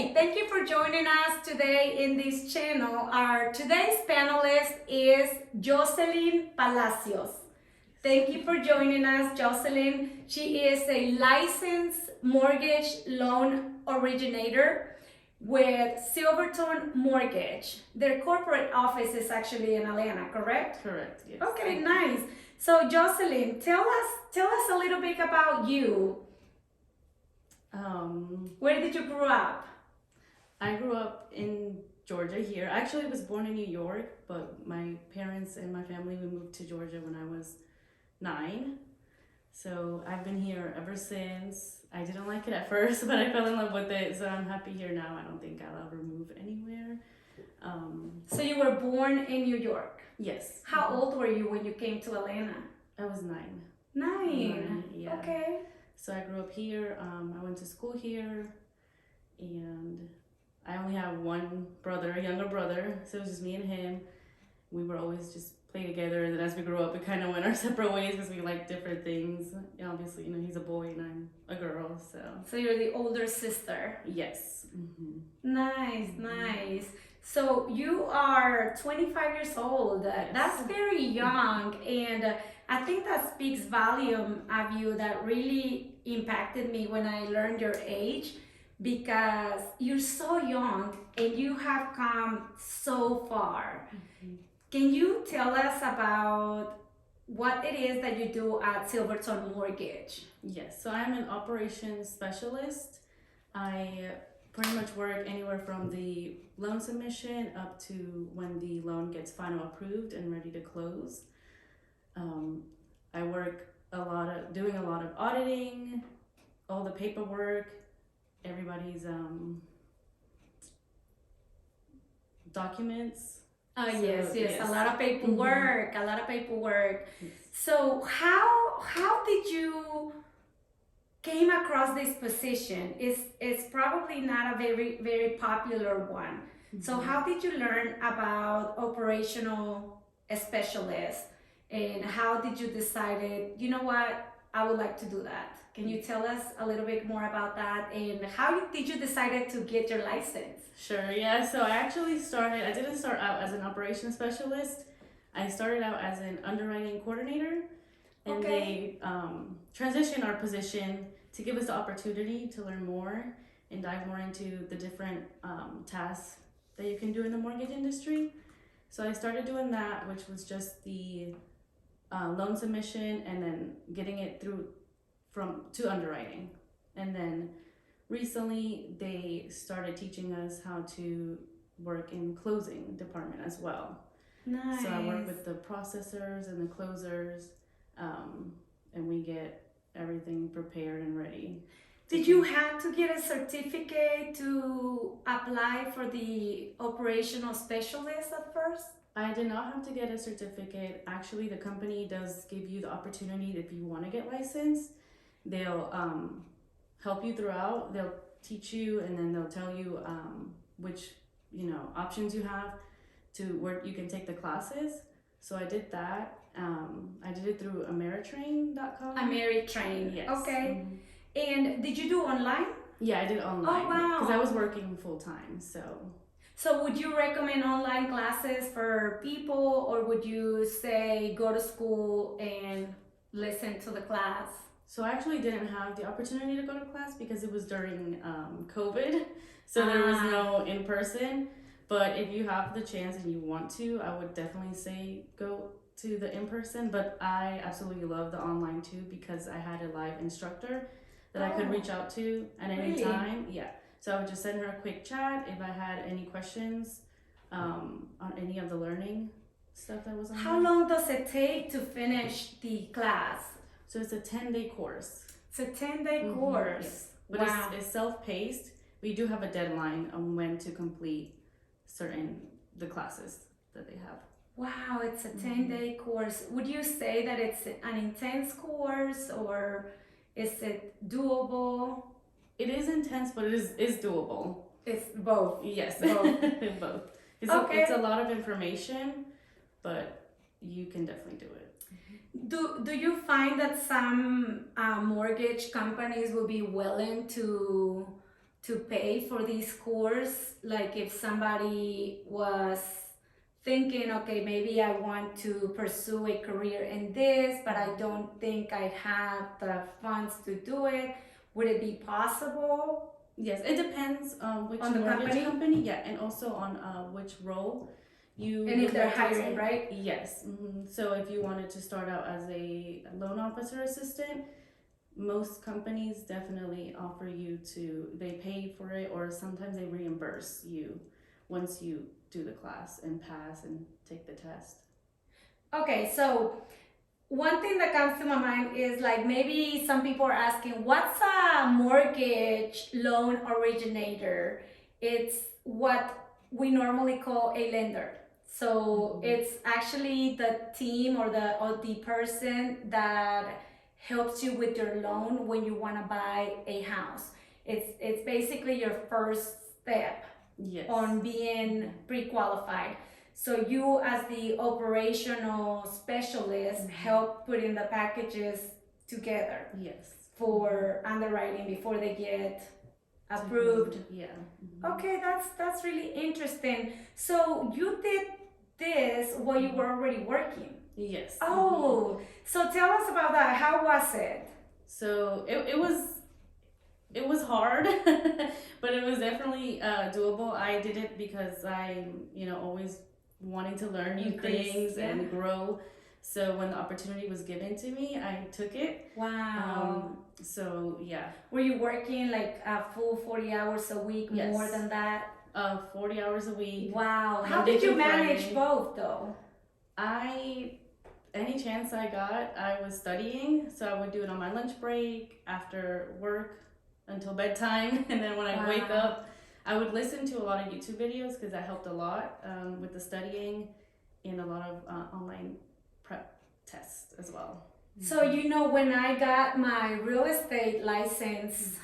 Hey, thank you for joining us today in this channel. Our today's panelist is Jocelyn Palacios. Thank you for joining us, Jocelyn. She is a licensed mortgage loan originator with Silverton Mortgage. Their corporate office is actually in Atlanta, correct? Correct, yes. Okay, nice. So Jocelyn, tell us a little bit about you. Where did you grow up? I grew up in Georgia here. I actually was born in New York, but my parents and my family, we moved to Georgia when I was 9. So I've been here ever since. I didn't like it at first, but I fell in love with it. So I'm happy here now. I don't think I'll ever move anywhere. So you were born in New York? Yes. How old were you when you came to Atlanta? I was 9. 9? Yeah. Okay. So I grew up here. I went to school here, and I only have one brother, a younger brother. So it was just me and him. We were always just play together. And then as we grew up, we kind of went our separate ways because we liked different things. And obviously, he's a boy and I'm a girl. So you're the older sister. Yes. Mm-hmm. Nice, nice. So you are 25 years old. Yes. That's very young, and I think that speaks volume of you. That really impacted me when I learned your age, because you're so young and you have come so far. Mm-hmm. Can you tell us about what it is that you do at Silverton Mortgage? Yes, so I'm an operations specialist. I pretty much work anywhere from the loan submission up to when the loan gets final approved and ready to close. I work doing a lot of auditing, all the paperwork, everybody's documents. Oh, so, yes, a lot of paperwork, mm-hmm. a lot of paperwork. Yes. So how did you came across this position? It's probably not a very popular one. Mm-hmm. So how did you learn about operational specialist, and how did you decide, you know what, I would like to do that? Can you tell us a little bit more about that, and how did you decide to get your license? Sure, yeah. So I didn't start out as an operations specialist. I started out as an underwriting coordinator, and they transitioned our position to give us the opportunity to learn more and dive more into the different tasks that you can do in the mortgage industry. So I started doing that, which was just the loan submission and then getting it through to underwriting. And then recently they started teaching us how to work in closing department as well. Nice. So I work with the processors and the closers, and we get everything prepared and ready. Did you have to get a certificate to apply for the operational specialist at first? I did not have to get a certificate. Actually, the company does give you the opportunity if you want to get licensed. They'll help you throughout. They'll teach you, and then they'll tell you which options you have to where you can take the classes. So I did that. I did it through Ameritrain.com. Ameritrain, yes. Okay. Mm-hmm. And did you do online? Yeah, I did online. Oh, wow. Because I was working full time, So would you recommend online classes for people, or would you say go to school and listen to the class? So I actually didn't have the opportunity to go to class because it was during COVID. So there was no in-person. But if you have the chance and you want to, I would definitely say go to the in-person. But I absolutely love the online too, because I had a live instructor that I could reach out to at any time. Yeah. So I would just send her a quick chat if I had any questions on any of the learning stuff that was on. How long does it take to finish the class? So it's a 10-day course. It's a 10-day course. Yes. But it's self-paced. We do have a deadline on when to complete the classes that they have. Wow, it's a 10-day course. Would you say that it's an intense course, or is it doable? It is intense, but it is doable. It's both. Yes, both. Both. It's a lot of information, but you can definitely do it. Do you find that some mortgage companies will be willing to to pay for this course? Like if somebody was thinking, okay, maybe I want to pursue a career in this, but I don't think I have the funds to do it. Would it be possible? Yes, it depends which On the mortgage company? yeah, and also on which role you And if would they're like to hiring, take. right? Yes. So if you wanted to start out as a loan officer assistant, most companies definitely offer you to, they pay for it, or sometimes they reimburse you once you do the class and pass and take the test. Okay, so one thing that comes to my mind is like maybe some people are asking, what's a mortgage loan originator? It's what we normally call a lender. So it's actually the team or the person that helps you with your loan when you want to buy a house. It's basically your first step Yes. on being pre-qualified. So you as the operational specialist help putting the packages together Yes. for underwriting before they get approved. Yeah. Okay, that's really interesting. So you did this while you were already working. Yes. Oh, so tell us about that. How was it? So it was hard, but it was definitely doable. I did it because I'm, always wanting to learn new things and grow. So when the opportunity was given to me, I took it. Wow. So yeah. Were you working like a full 40 hours a week, Yes. more than that? 40 hours a week. Wow. How Monday did you through manage Friday. both though? Any chance I got, I was studying. So I would do it on my lunch break, after work, until bedtime. And then when I wake up, I would listen to a lot of YouTube videos because that helped a lot with the studying and a lot of online prep tests as well. So when I got my real estate license,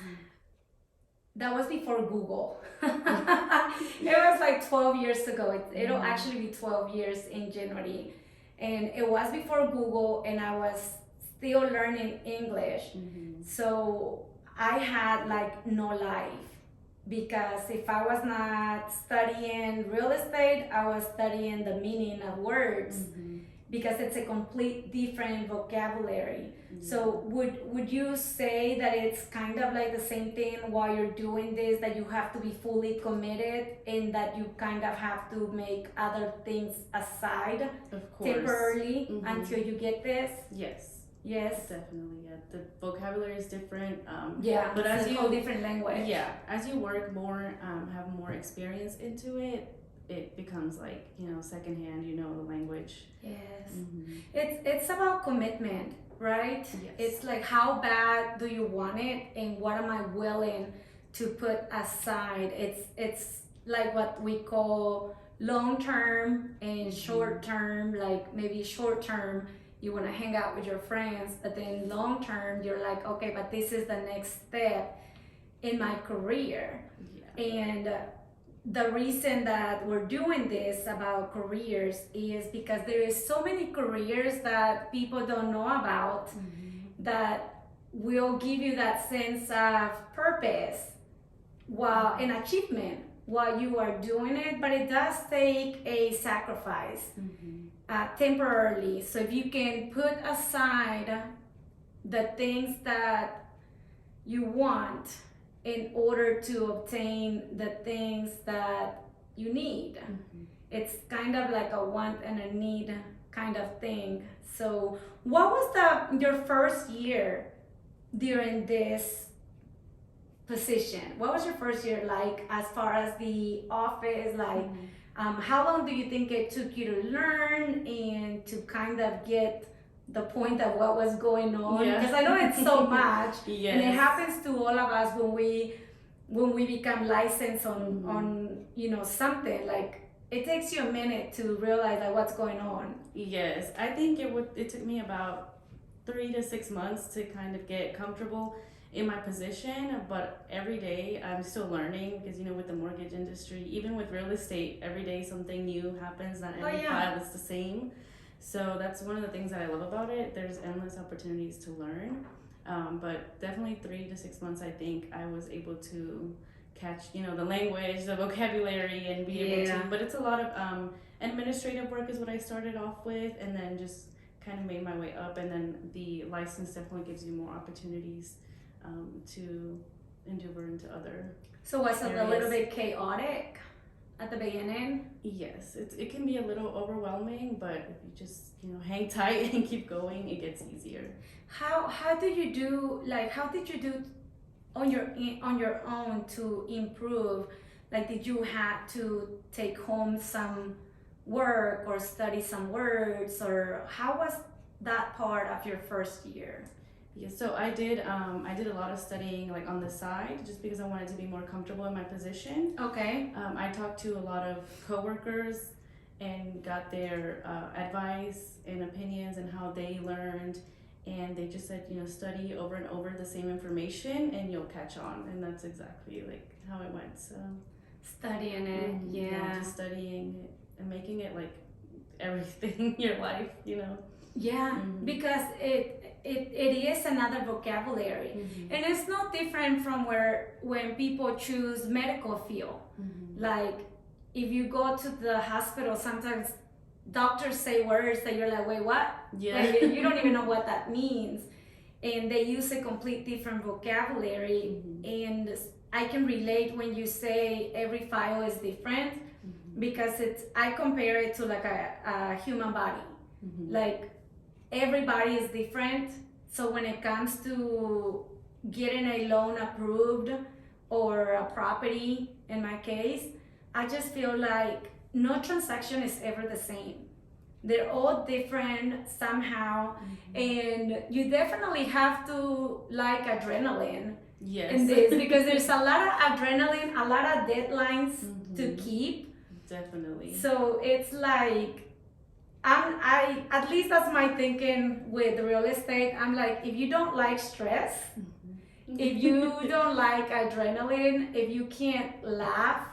that was before Google. It was like 12 years ago. It'll actually be 12 years in January. And it was before Google, and I was still learning English. So I had like no life, because if I was not studying real estate, I was studying the meaning of words, because it's a complete different vocabulary. So would you say that it's kind of like the same thing while you're doing this, that you have to be fully committed and that you kind of have to make other things aside temporarily until you get this? Yes. Definitely, yeah. The vocabulary is different. But it's a whole different language. Yeah, as you work more, have more experience into it, it becomes like, secondhand, the language. Yes. It's about commitment, right? Yes. It's like, how bad do you want it, and what am I willing to put aside? It's like what we call long term and short term. Like maybe short term, you want to hang out with your friends, but then long term, you're like, okay, but this is the next step in my career. And the reason that we're doing this about careers is because there is so many careers that people don't know about, that will give you that sense of purpose and achievement while you are doing it, but it does take a sacrifice temporarily. So if you can put aside the things that you want in order to obtain the things that you need, it's kind of like a want and a need kind of thing. So what was your first year during this position? What was your first year like, as far as the office? Like, how long do you think it took you to learn and to kind of get the point of what was going on? Because I know it's so much. And it happens to all of us when we become licensed on something. Like, it takes you a minute to realize like what's going on. Yes, I think it took me about 3 to 6 months to kind of get comfortable in my position, but every day I'm still learning, because with the mortgage industry, even with real estate, every day something new happens. Not every file is the same. So that's one of the things that I love about it. There's endless opportunities to learn, but definitely 3 to 6 months, I think I was able to catch, you know, the language, the vocabulary, and be able Yeah. to. But it's a lot of administrative work is what I started off with, and then just kind of made my way up. And then the license definitely gives you more opportunities to endeavor into other. So was it a areas. little bit chaotic at the beginning? Yes, it can be a little overwhelming, but if you just, you know, hang tight and keep going, it gets easier. How did you do, like, how did you do on your own to improve? Like, did you have to take home some work or study some words, or how was that part of your first year? Yeah, so I did a lot of studying like on the side just because I wanted to be more comfortable in my position. Okay. I talked to a lot of coworkers and got their advice and opinions and how they learned, and they just said, you know, study over and over the same information and you'll catch on, and that's exactly like how it went. So Studying it, yeah. just studying it and making it like everything in your life, you know. Yeah, because it is another vocabulary, and it's no different from when people choose medical field. Like, if you go to the hospital, sometimes doctors say words that you're like, wait, what? Yeah. Like, you don't even know what that means, and they use a complete different vocabulary. And I can relate when you say every file is different, because I compare it to like a human body. Like, everybody is different. So when it comes to getting a loan approved or a property, in my case, I just feel like no transaction is ever the same. They're all different somehow, and you definitely have to like adrenaline in this, because there's a lot of adrenaline, a lot of deadlines to keep. Definitely. So it's like, I at least that's my thinking with real estate. I'm like, if you don't like stress, if you don't like adrenaline, if you can't laugh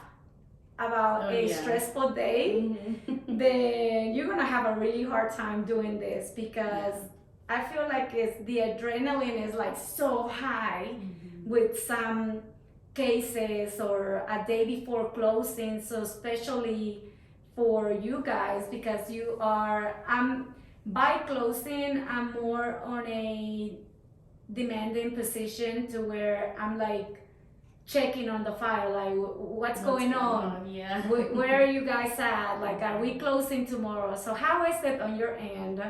about a stressful day, then you're gonna have a really hard time doing this, because I feel like the adrenaline is like so high with some cases or a day before closing. So especially for you guys, because by closing, I'm more on a demanding position to where I'm like checking on the file, like what's going on? Yeah. Where are you guys at? Like, are we closing tomorrow? So how is it on your end?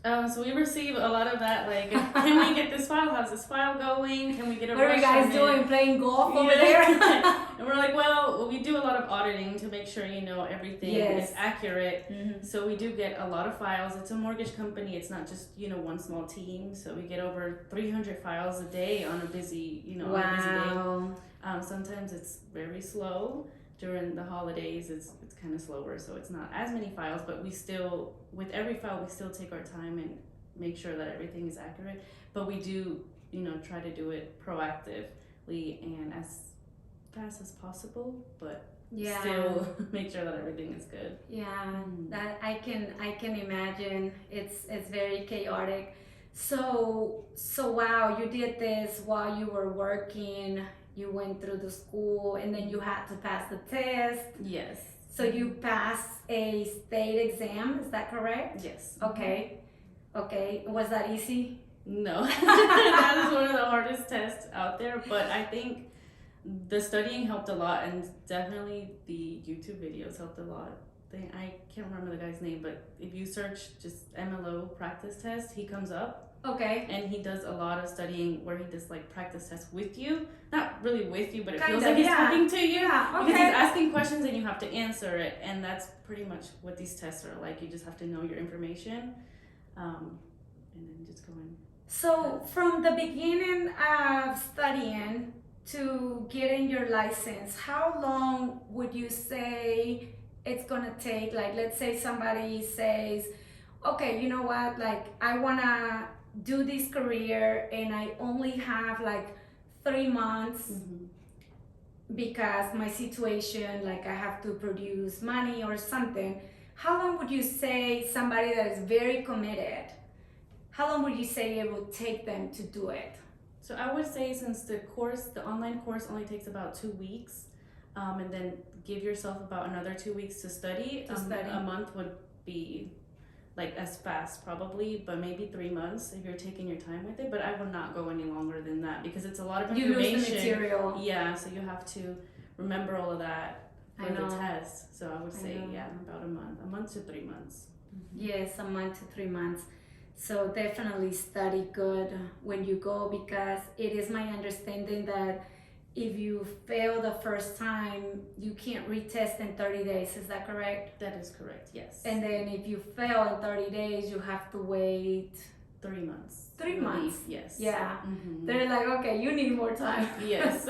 So we receive a lot of that, like, can we get this file? How's this file going? Can we get a What are you guys doing? Playing golf over there? And we're like, well, we do a lot of auditing to make sure, you know, everything is accurate. So we do get a lot of files. It's a mortgage company. It's not just, you know, one small team. So we get over 300 files a day on a busy, you know, on a busy day. Sometimes it's very slow. During the holidays, it's kind of slower, so it's not as many files, but we still, with every file, we still take our time and make sure that everything is accurate. But we do, you know, try to do it proactively and as fast as possible, but still make sure that everything is good. That I can imagine. It's very chaotic. So wow, you did this while you were working. You went through the school, and then you had to pass the test. Yes. So you passed a state exam, is that correct? Yes. Okay. Was that easy? No. That is one of the hardest tests out there, but I think the studying helped a lot, and definitely the YouTube videos helped a lot. I can't remember the guy's name, but if you search just MLO practice test, he comes up. Okay. And he does a lot of studying where he does like practice tests with you. Not really with you, but it Kind feels of, like he's talking to you. Yeah, Because he's asking questions and you have to answer it. And that's pretty much what these tests are like. You just have to know your information. And then just go in. So from the beginning of studying to getting your license, how long would you say it's gonna take? Like, let's say somebody says, okay, you know what, like, I wanna do this career and I only have like 3 months because my situation, like, I have to produce money or something. How long would you say somebody that is very committed, how long would you say it would take them to do it? So I would say since the online course only takes about 2 weeks, and then give yourself about another 2 weeks to study. A month would be like as fast probably, but maybe 3 months if you're taking your time with it. But I would not go any longer than that because it's a lot of information. You lose the material. Yeah, so you have to remember all of that for the test. So I would say about a month to 3 months. Mm-hmm. Yes, a month to 3 months. So definitely study good when you go, because it is my understanding that if you fail the first time, you can't retest in 30 days. Is that correct? That is correct, yes. And then if you fail in 30 days, you have to wait 3 months. 3 months. Yes. Yeah. Mm-hmm. They're like, okay, you need more time. Yes.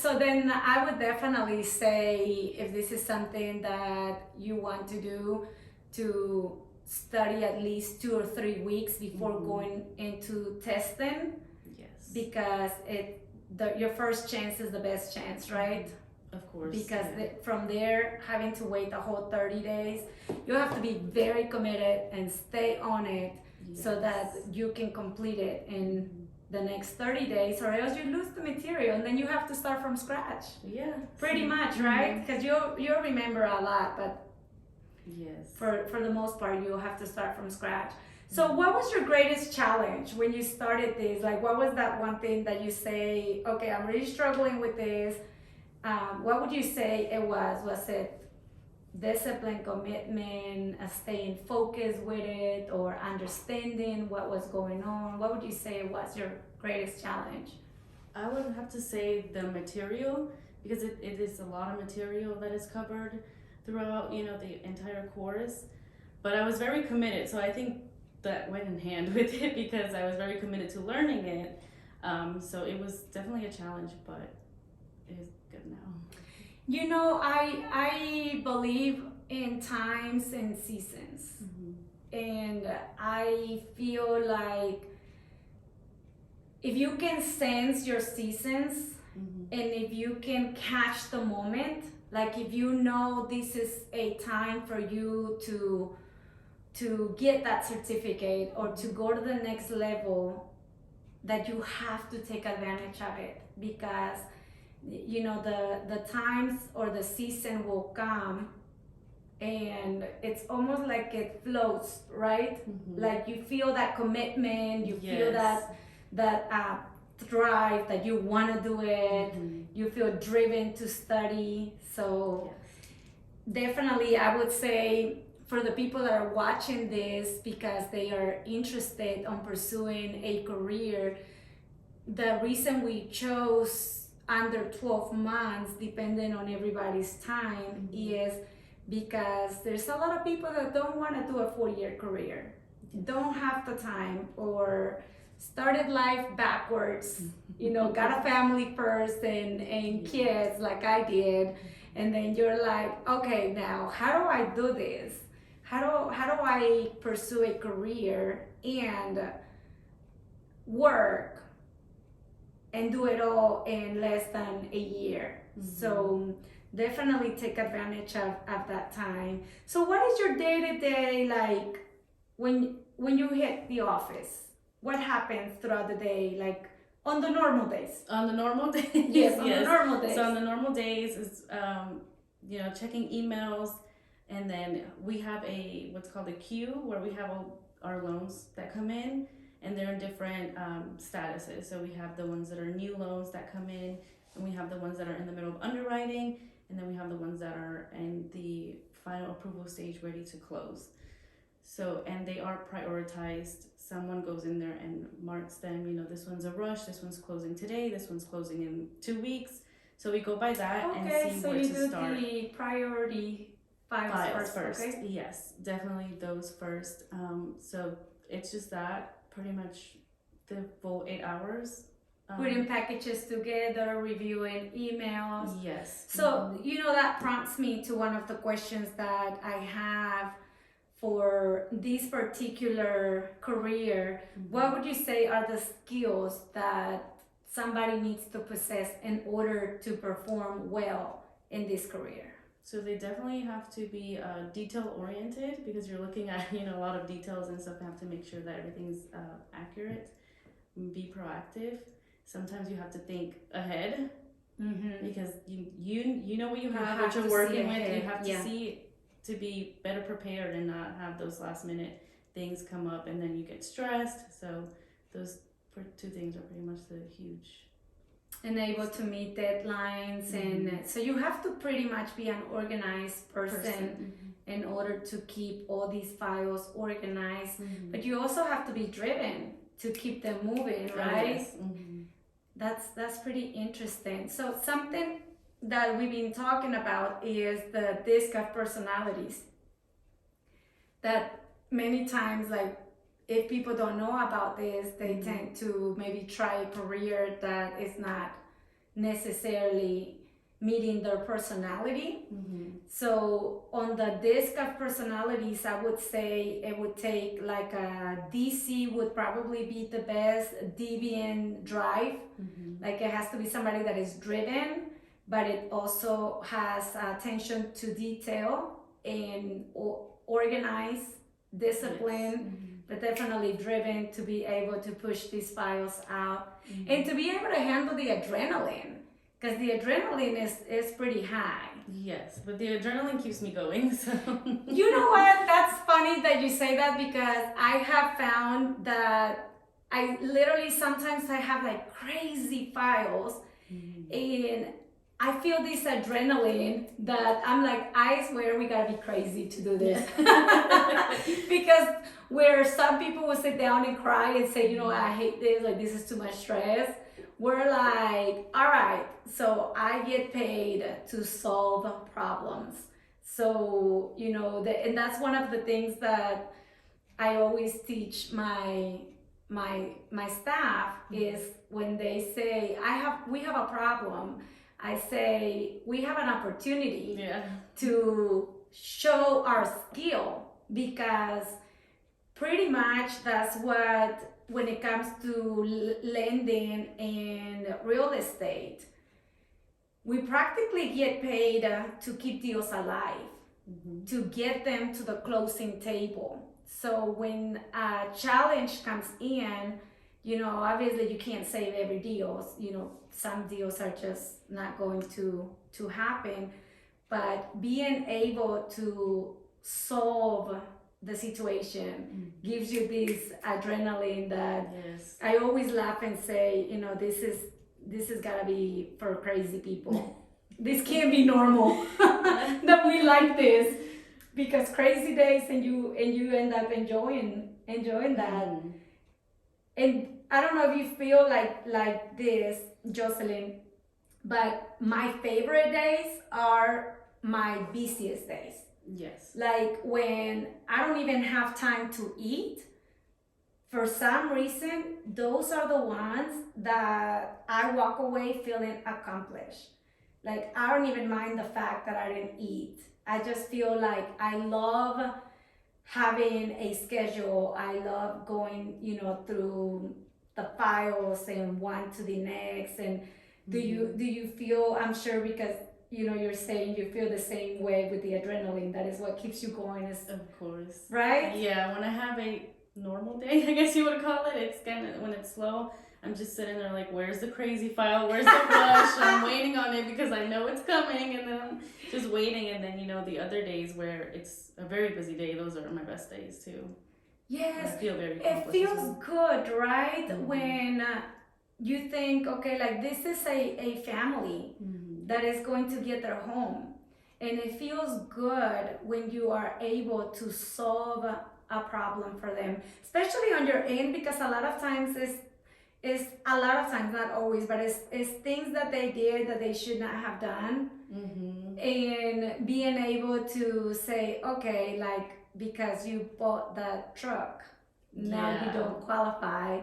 So then I would definitely say, if this is something that you want to do, to study at least 2 or 3 weeks before going into testing. Yes. Because your first chance is the best chance, right? Of course. Because from there, having to wait the whole 30 days, you have to be very committed and stay on it, so that you can complete it in the next 30 days, or else you lose the material and then you have to start from scratch. Yeah. Pretty much, right? Because you'll remember a lot, but yes, for the most part, you'll have to start from scratch. So what was your greatest challenge when you started this? Like, what was that one thing that you say, okay, I'm really struggling with this? What would you say it was? Was it discipline, commitment, staying focused with it, or understanding what was going on? What would you say was your greatest challenge? I would have to say the material, because it is a lot of material that is covered throughout, the entire course. But I was very committed, so I think that went in hand with it, because I was very committed to learning it. So it was definitely a challenge, but it is good now. I believe in times and seasons. And I feel like if you can sense your seasons, and if you can catch the moment, like if you know this is a time for you to get that certificate or to go to the next level, that you have to take advantage of it, because the times or the season will come, and it's almost like it flows, right? Like you feel that commitment, you feel that drive, that you want to do it, you feel driven to study. So definitely I would say, for the people that are watching this because they are interested on pursuing a career, the reason we chose under 12 months, depending on everybody's time, is because there's a lot of people that don't want to do a 4-year career, don't have the time, or started life backwards, got a family first and kids like I did, and then you're like, okay, now how do I do this? How do I pursue a career and work and do it all in less than a year? So definitely take advantage of that time. So what is your day-to-day like when you hit the office? What happens throughout the day, like on the normal days? On the normal days? Yes, on the normal days. So on the normal days is, checking emails. And then we have what's called a queue, where we have all our loans that come in, and they're in different statuses. So we have the ones that are new loans that come in, and we have the ones that are in the middle of underwriting, and then we have the ones that are in the final approval stage, ready to close. So, and they are prioritized. Someone goes in there and marks them, this one's a rush, this one's closing today, this one's closing in 2 weeks. So we go by that and see where to start. Okay, so you do the priority files first. Okay? Yes, definitely those first. So it's just that, pretty much the full 8 hours. Putting packages together, reviewing emails. Yes. So, that prompts me to one of the questions that I have for this particular career. What would you say are the skills that somebody needs to possess in order to perform well in this career? So they definitely have to be detail oriented, because you're looking at a lot of details and stuff. You have to make sure that everything's accurate. be proactive. Sometimes you have to think ahead Mm-hmm. because you know what you You have, have what you're to see working with. ahead, You have to yeah. see to be better prepared and not have those last minute things come up and then you get stressed. So those two things are pretty much the huge. And able to meet deadlines, Mhm. and so you have to pretty much be an organized person in order to keep all these files organized. Mhm. But you also have to be driven to keep them moving, Oh, right? yes. Mhm. That's pretty interesting. So something that we've been talking about is the disc of personalities. That many times, like, if people don't know about this, they Mhm. tend to maybe try a career that is not necessarily meeting their personality. Mhm. So on the disc of personalities, I would say it would take like a DC would probably be the best, deviant drive. Mhm. Like it has to be somebody that is driven, but it also has attention to detail and organized, discipline, Yes. but definitely driven to be able to push these files out Mhm. and to be able to handle the adrenaline, because the adrenaline is pretty high. Yes, but the adrenaline keeps me going. So You know what? That's funny that you say that, because I have found that I literally sometimes I have like crazy files and I feel this adrenaline that I'm like, I swear we gotta be crazy to do this. Because where some people will sit down and cry and say, you know, I hate this, like this is too much stress, we're like, all right, so I get paid to solve problems. So, you know, and that's one of the things that I always teach my staff is when they say we have a problem, I say we have an opportunity to show our skill, because pretty much that's what, when it comes to lending and real estate, we practically get paid to keep deals alive, to get them to the closing table. So when a challenge comes in, you know, obviously you can't save every deal. You know, some deals are just not going to happen. But being able to solve the situation gives you this adrenaline that I always laugh and say, you know, this is gotta be for crazy people. This can't be normal that we like this, because crazy days and you end up enjoying that. And I don't know if you feel like this, Jocelyn, but my favorite days are my busiest days. Yes. Like when I don't even have time to eat. For some reason, those are the ones that I walk away feeling accomplished. Like I don't even mind the fact that I didn't eat. I just feel like I love having a schedule. I love going, you know, through the files and one to the next. And do you feel, I'm sure, because you know you're saying you feel the same way with the adrenaline, that is what keeps you going, is Of course. right? Yeah, when I have a normal day, I guess you would call it, it's kind of, when it's slow, I'm just sitting there like, where's the crazy file, where's the rush? I'm waiting on it because I know it's coming, and then I'm just waiting. And then, you know, the other days where it's a very busy day, those are my best days too. Yes, I feel very it feels good, right? When you think, okay, like this is a family that is going to get their home. And it feels good when you are able to solve a problem for them, especially on your end, because a lot of times it's a lot of times, not always, but it's things that they did that they should not have done. And being able to say, okay, like, because you bought that truck, now you don't qualify.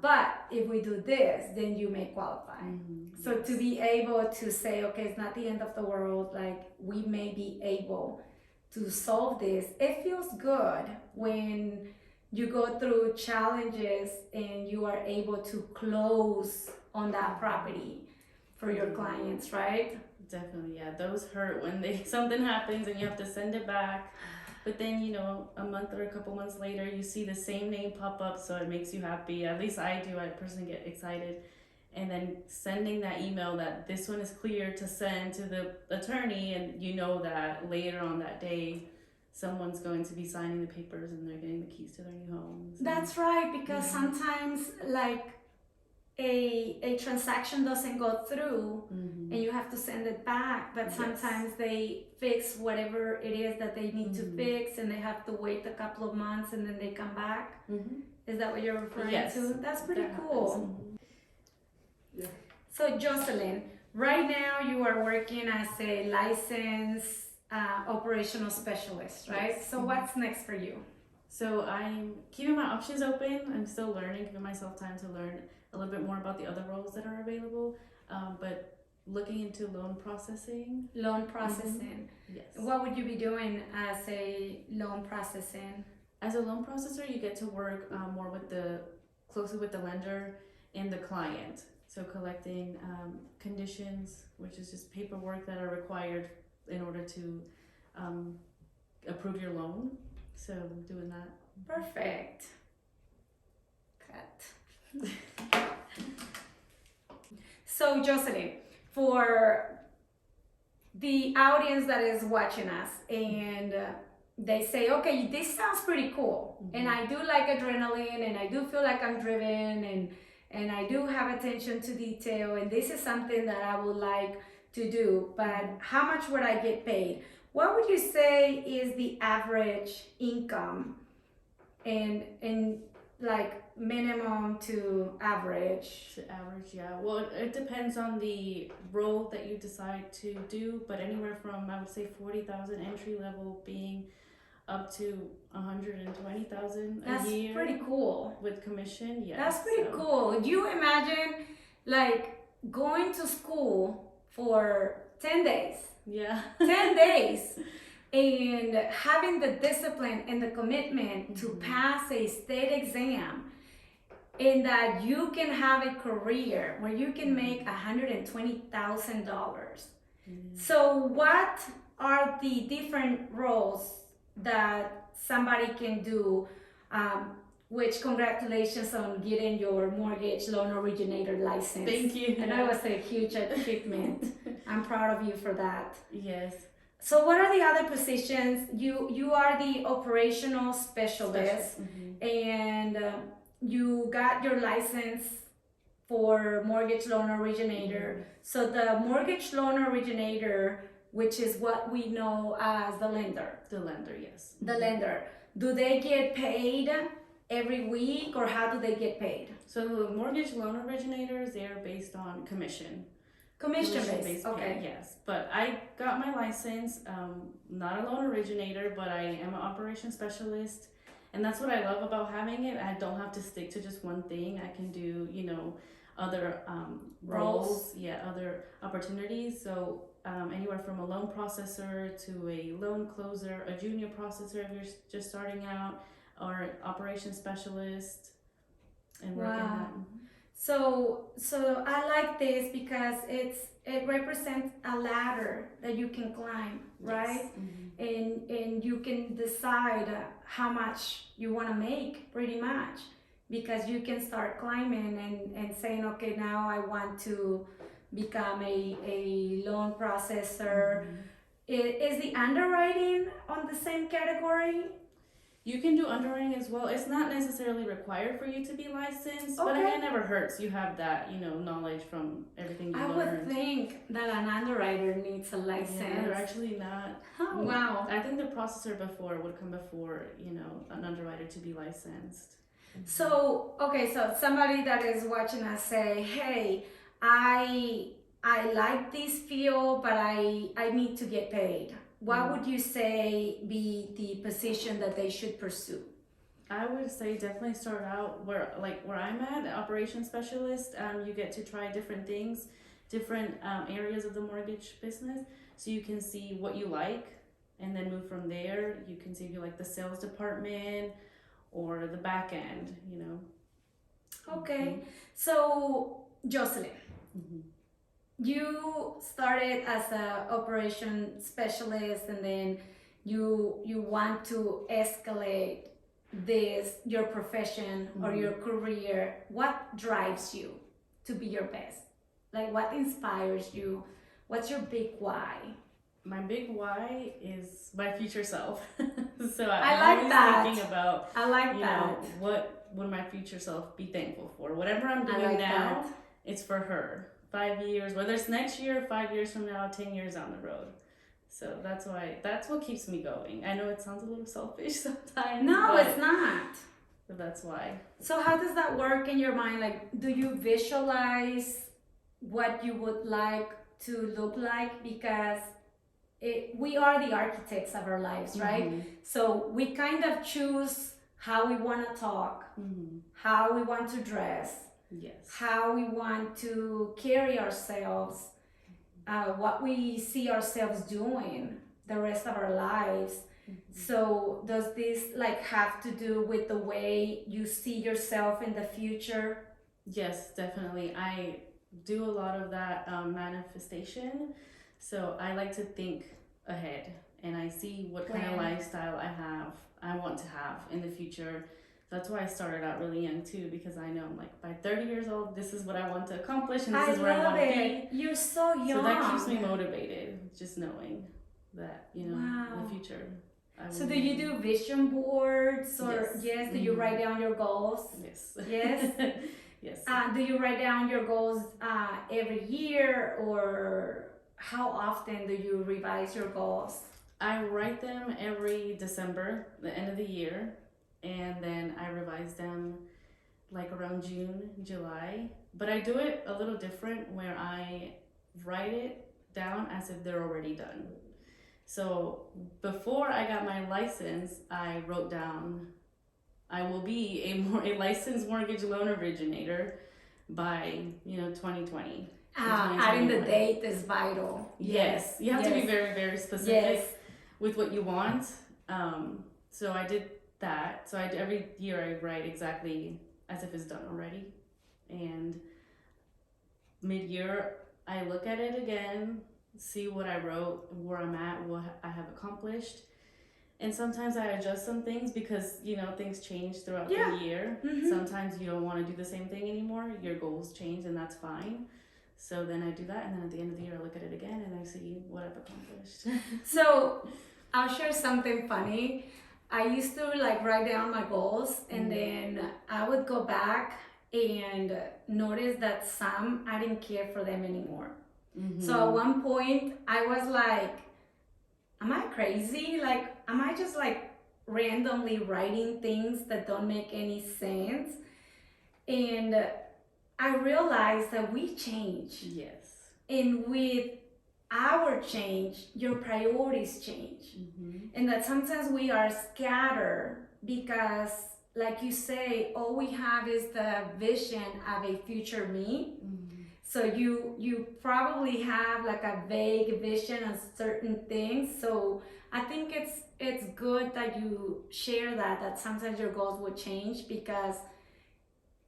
But if we do this, then you may qualify. So to be able to say, okay, it's not the end of the world, like we may be able to solve this. It feels good when you go through challenges and you are able to close on that property for your clients, right? Definitely, yeah. Those hurt when something happens and you have to send it back. But then, you know, a month or a couple months later, you see the same name pop up, so it makes you happy. At least I do. I personally get excited. And then sending that email that this one is clear to send to the attorney, and you know that later on that day, someone's going to be signing the papers and they're getting the keys to their new homes. That's right, because sometimes like a transaction doesn't go through and you have to send it back, but sometimes they fix whatever it is that they need to fix and they have to wait a couple of months and then they come back. Is that what you're referring to? That's pretty cool. Yeah. So Jocelyn, right now you are working as a licensed operational specialist, right? Yes. So what's next for you? So I'm keeping my options open. I'm still learning, giving myself time to learn a little bit more about the other roles that are available, but looking into loan processing. Loan processing. Yes. What would you be doing as a loan processing? As a loan processor, you get to work more closely with the lender and the client. So collecting conditions, which is just paperwork that are required in order to approve your loan. So doing that. Perfect. Cut. So Jocelyn, for the audience that is watching us and they say, okay, this sounds pretty cool, and I do like adrenaline, and I do feel like I'm driven, and I do have attention to detail, and this is something that I would like to do, but how much would I get paid? What would you say is the average income in like minimum to average? To average, yeah. Well, it depends on the role that you decide to do, but anywhere from, I would say, 40,000 entry level being up to 120,000 a year. That's pretty cool. With commission, yes. That's pretty cool. Do you imagine like going to school for 10 days? Yeah. 10 days and having the discipline and the commitment to pass a state exam, and that you can have a career where you can make $120,000. So what are the different roles that somebody can do, which congratulations on getting your mortgage loan originator license. Thank you. And that was a huge achievement. I'm proud of you for that. Yes. So what are the other positions? You are the operational specialist, and you got your license for mortgage loan originator. So the mortgage loan originator, which is what we know as the lender. The lender, yes. The lender. Do they get paid every week, or how do they get paid? So the mortgage loan originators, they are based on commission. Commission based, pay, okay. yes. But I got my license, not a loan originator, but I am an operations specialist. And that's what I love about having it. I don't have to stick to just one thing. I can do, you know, other roles, other opportunities. So anywhere from a loan processor to a loan closer, a junior processor if you're just starting out, or operations specialist, and working that. So I like this because it represents a ladder that you can climb, right? Yes. And you can decide how much you want to make, pretty much, because you can start climbing and saying, okay, now I want to become a loan processor. Is the underwriting on the same category? You can do underwriting as well. It's not necessarily required for you to be licensed, but it never hurts. You have that, you know, knowledge from everything you learned. I would think that an underwriter needs a license. Yeah, they're actually not. Oh, wow. I think the processor would come before, you know, an underwriter to be licensed. So, okay, so somebody that is watching us say, hey, I like this field, but I need to get paid. What would you say be the position that they should pursue? I would say definitely start out where I'm at, the operations specialist. You get to try different things, different areas of the mortgage business, so you can see what you like, and then move from there. You can see if you like the sales department or the back end, you know. Okay, so Jocelyn, you started as an operation specialist, and then you want to escalate your profession or your career. What drives you to be your best? Like, what inspires you? What's your big why? My big why is my future self. So I I'm like always that. thinking about, I like you that. know, what would my future self be thankful for? Whatever I'm I doing like now, that. it's for her. 5 years, whether it's next year, 5 years from now, 10 years down the road. So that's what keeps me going. I know it sounds a little selfish sometimes. No, but, it's not. but that's why. So how does that work in your mind? Like, do you visualize what you would like to look like? Because we are the architects of our lives, right? Mhm. So we kind of choose how we want to talk, how we want to dress, Yes. how we want to carry ourselves, what we see ourselves doing the rest of our lives. So does this like have to do with the way you see yourself in the future? Yes, definitely. I do a lot of that manifestation. So I like to think ahead and I see what kind of Plan. lifestyle I want to have in the future. That's why I started out really young too, because I know I'm like by 30 years old, this is what I want to accomplish and this I is where I love want to it. be. You're so young. So that keeps me motivated, just knowing that, you know, in Wow. the future. So do you do vision boards or Yes. do you write down your goals? Yes. Yes. Yes. Do you write down your goals every year, or how often do you revise your goals? I write them every December, the end of the year, and then I revise them like around June, July. But I do it a little different where I write it down as if they're already done. So before I got my license, I wrote down I will be a licensed mortgage loan originator by 2020. Adding the date is vital. Yes, you have to be very, very specific with what you want. So I did that. So every year I write exactly as if it's done already. And mid-year, I look at it again, see what I wrote, where I'm at, what I have accomplished. And sometimes I adjust some things because, things change throughout the year. Sometimes you don't want to do the same thing anymore. Your goals change and that's fine. So then I do that, and then at the end of the year I look at it again and I see what I've accomplished. So I'll share something funny. I used to like write down my goals and then I would go back and notice that some I didn't care for them anymore. So at one point I was like, am I crazy? Like, am I just like randomly writing things that don't make any sense? And I realized that we change. Yes. And with our change, your priorities change. And that sometimes we are scattered because, like you say, all we have is the vision of a future me. So you probably have like a vague vision on certain things. So I think it's good that you share that sometimes your goals will change, because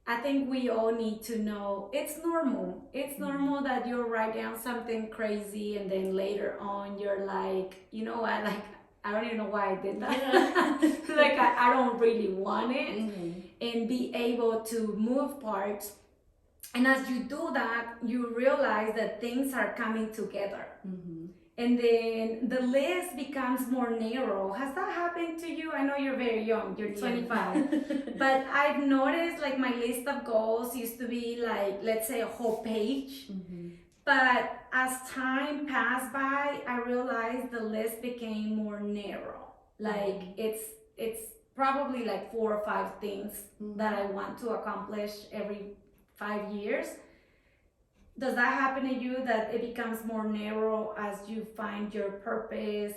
I think we all need to know it's normal. It's normal that you'll write down something crazy and then later on you're like, you know what, like I don't even know why I did that. Like I don't really want it. And be able to move parts. And as you do that, you realize that things are coming together. And then the list becomes more narrow. Has that happened to you? I know you're very young, you're 25. But I've noticed like my list of goals used to be like, let's say a whole page. But as time passed by, I realized the list became more narrow. Like it's probably like 4 or 5 things that I want to accomplish every 5 years. Does that happen to you, that it becomes more narrow as you find your purpose,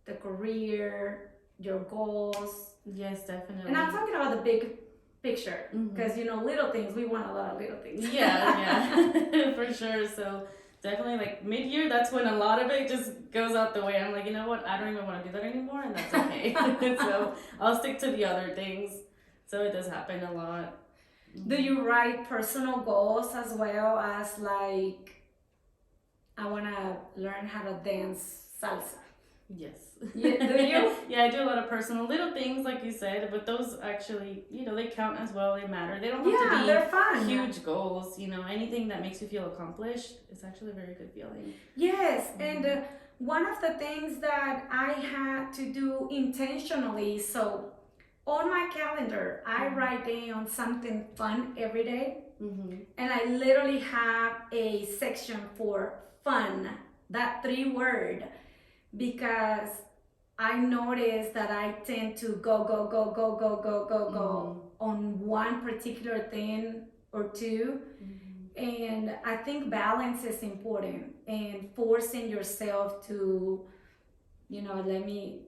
the career, your goals? Yes, definitely. And I'm talking about the big picture, because little things, we want a lot of little things. Yeah, for sure. So definitely like mid-year, that's when a lot of it just goes out the way. I'm like, you know what, I don't even want to do that anymore, and that's okay. So I'll stick to the other things. So it does happen a lot. Do you write personal goals as well as like, I want to learn how to dance salsa? Yes. Yeah, do you? Yeah, I do a lot of personal little things, like you said, but those actually, they count as well. They matter. They don't have Yeah, to they're be fun. huge goals. Anything that makes you feel accomplished is actually a very good feeling. Yes, and one of the things that I had to do intentionally, so on my calendar, I write down something fun every day, and I literally have a section for fun, that 3 word, because I notice that I tend to go on one particular thing or two. And I think balance is important, and forcing yourself to, let me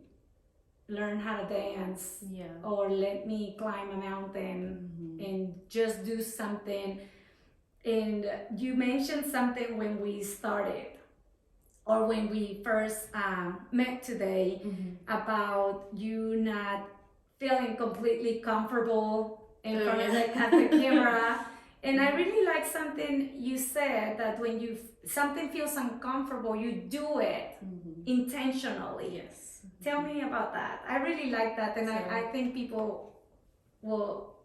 learn how to dance, Yeah. or let me climb a mountain and just do something. And you mentioned something when we started, or when we first met today, about you not feeling completely comfortable in front of at the camera. And I really like something you said, that when something feels uncomfortable, you do it intentionally. Yes. Tell me about that. I really like that, and I think people will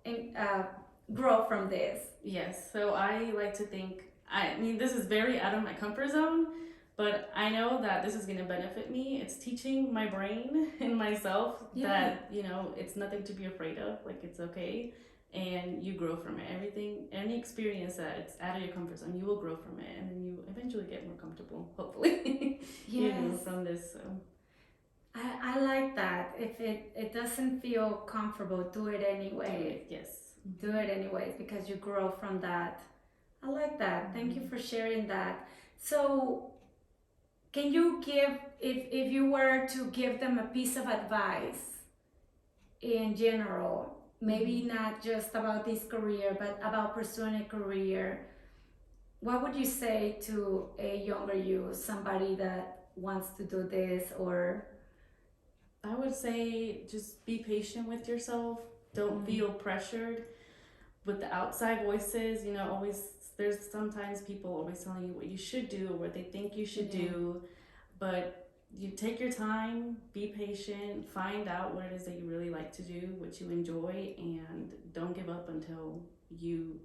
grow from this. Yes. So I like to think. I mean, this is very out of my comfort zone, but I know that this is going to benefit me. It's teaching my brain and myself that, it's nothing to be afraid of. Like, it's okay. And you grow from it. Any experience that it's out of your comfort zone, you will grow from it. And then you eventually get more comfortable, hopefully, from this. So. I like that. If it doesn't feel comfortable, do it anyway. Yes. Do it anyways, because you grow from that. I like that. Thank you for sharing that. So, can you give, if you were to give them a piece of advice in general, maybe not just about this career, but about pursuing a career, what would you say to a younger you, somebody that wants to do this? Or I would say just be patient with yourself. Don't feel pressured with the outside voices. There's sometimes people always telling you what you should do or what they think you should do, but you take your time, be patient, find out what it is that you really like to do, what you enjoy, and don't give up until you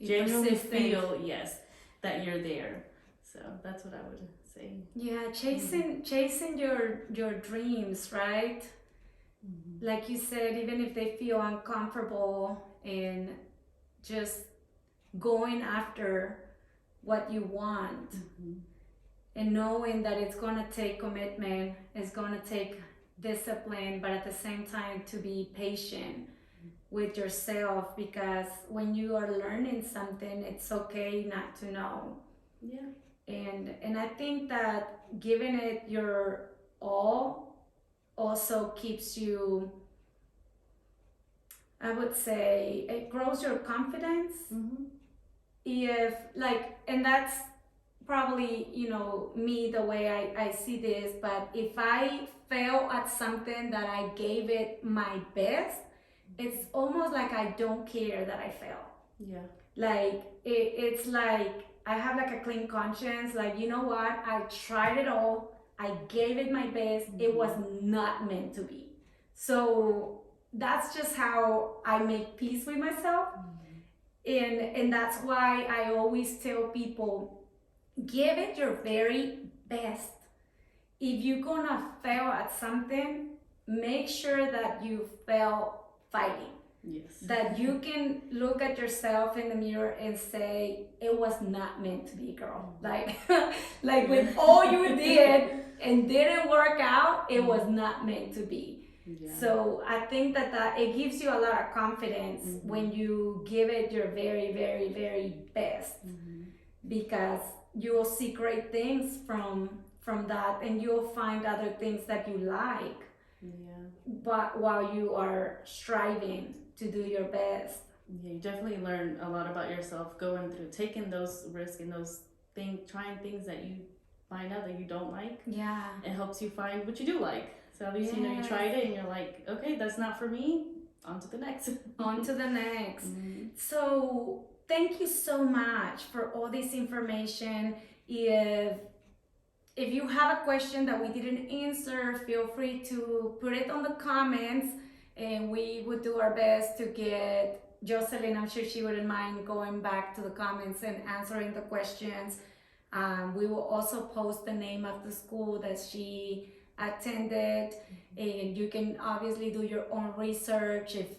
genuinely feel that you're there. So that's what I would say. Yeah, chasing your dreams, right? Like you said, even if they feel uncomfortable, and just going after what you want, and knowing that it's gonna take commitment, it's gonna take discipline, but at the same time to be patient with yourself, because when you are learning something, it's okay not to know. Yeah. And I think that giving it your all also keeps you, I would say, it grows your confidence. If, like, and that's probably, me, the way I see this, but if I fail at something that I gave it my best, it's almost like I don't care that I fail. Yeah. Like, it's like I have like a clean conscience. Like, you know what? I tried it all. I gave it my best. It was not meant to be. So that's just how I make peace with myself. And that's why I always tell people, give it your very best. If you're gonna fail at something, make sure that you fail fighting. Yes. That you can look at yourself in the mirror and say, it was not meant to be, girl. Like with all you did and didn't work out, it was not meant to be. Yeah. So I think that it gives you a lot of confidence when you give it your very, very, very best, because you'll see great things from that, and you'll find other things that you like. But while you are striving to do your best. Yeah, you definitely learn a lot about yourself going through taking those risks and those things, trying things that you find out that you don't like. Yeah. It helps you find what you do like. So at least you tried it and you're like, okay, that's not for me. On to the next. On to the next. So thank you so much for all this information. If if you have a question that we didn't answer, feel free to put it on the comments, and we would do our best to get Jocelyn. I'm sure she wouldn't mind going back to the comments and answering the questions. We will also post the name of the school that she attended, and you can obviously do your own research. If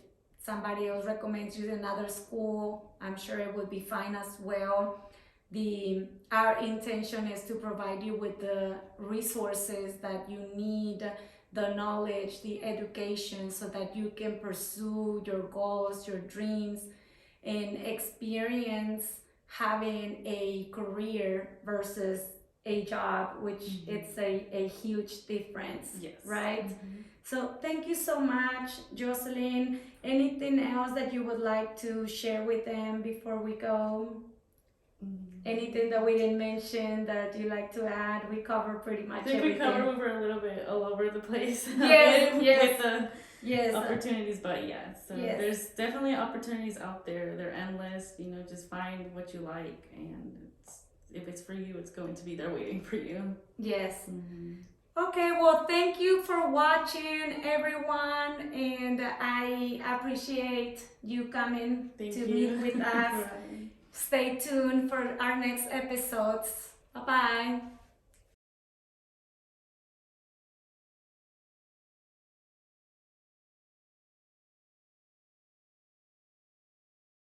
somebody else recommends you another school, I'm sure it would be fine as well. Our intention is to provide you with the resources that you need, the knowledge, the education, so that you can pursue your goals, your dreams, and experience having a career versus a job, which it's a huge difference. Yes. Right? So thank you so much, Jocelyn. Anything else that you would like to share with them before we go? Anything that we didn't mention that you like to add? We cover pretty much I think everything. we covered over a little bit all over the place. Yes, with the yes. opportunities, but yeah, so Yes. there's definitely opportunities out there. They're endless. You know, just find what you like, and if it's for you, it's going to be there waiting for you. Yes. Okay, well, thank you for watching, everyone, and I appreciate you coming Thank to you. meet with us. Stay tuned for our next episodes. Bye-bye.